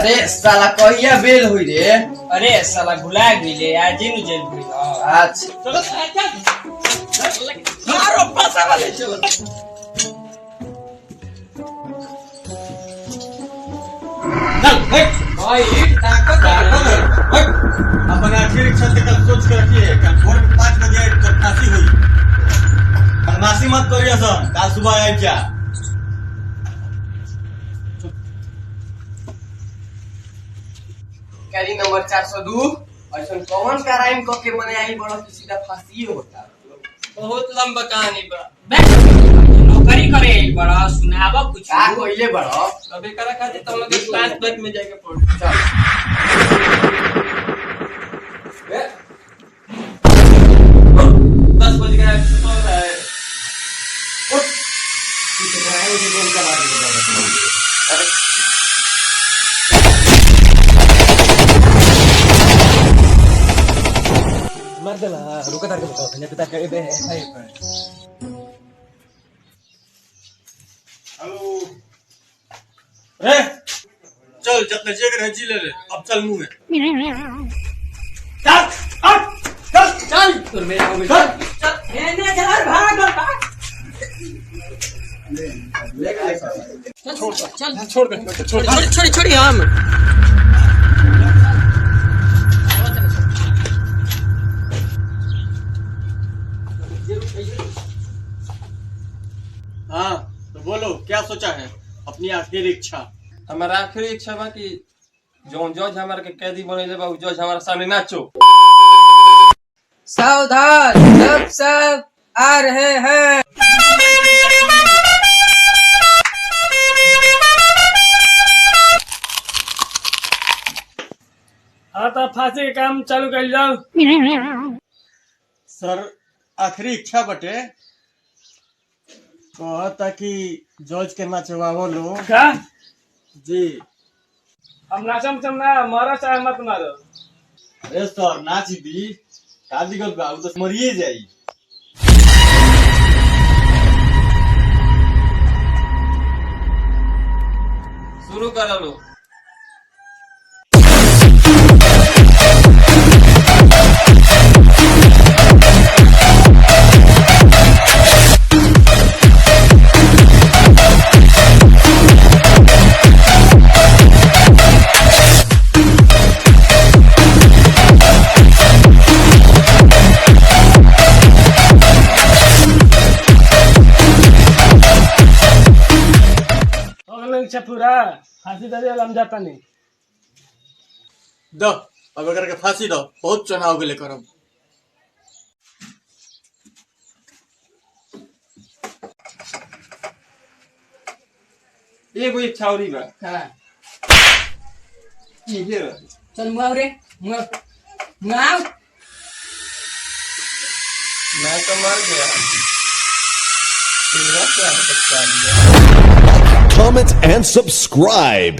अरे साला कहिया बेल हुई रे। अरे साला भुला गईले आज ही जेल हुई। अच्छा चलो मारो पासा वाले चलो। भाई ताकत अपने आखिर इच्छा से कल सोच कर रखिए कि भोर में 5 बजे जब फांसी हुई बदमाशी मत करिए सर। कल सुबह आए क्या कैदी नंबर 402 ऐसा कौन क्राइम करके मने आई बड़ा किसी का फांसी होता। बहुत लंबा कहानी बा। नौकरी करे बड़ा सुनावा कुछ का कोइले बड़ा अबे करा खाते तुम लोग क्लास बैक में जाके पढ़। चल 10 बज गया सो रहा है। उठ किसे कराए मुझे बोल कर अरे मर देना रुको ताके बताओ पहले पिता के बे है। हेलो रे चल जितने जेगर है जी ले ले अब चल मुंह में चल चल तुर मेरा हो चल चल मैंने जहर भाग चल छोड़ दे छोड़ छोड़ हम हाँ तो बोलो क्या सोचा है अपनी आखिरी इच्छा। हमारा आखिरी इच्छा बा कि जो जज हमारे के कैदी बनेले बा उ जज हमारे सामने नाचो। सावधान सब आ रहे हैं। हाँ तो फांसी के काम चालू कर जाओ। सर आखिरी इच्छा बटे कहता कि जज के नचवावो लो क्या जी। हम नाचम तुम ना मारो चाहे मत मारो। अरे सर नाच दी का दिक्कत बा उ तो मरिए जाई। शुरू कर लो। इच्छा पूरा फांसी दे हम जाता नहीं। दो अब अगर के फांसी दो बहुत चुनाव के लिए करब। एगो इच्छा औरी बा। हां की हे चल मुआव रे मुआव मैं तो मर गया। तेरा क्या बच्चा लिया। Comment and subscribe.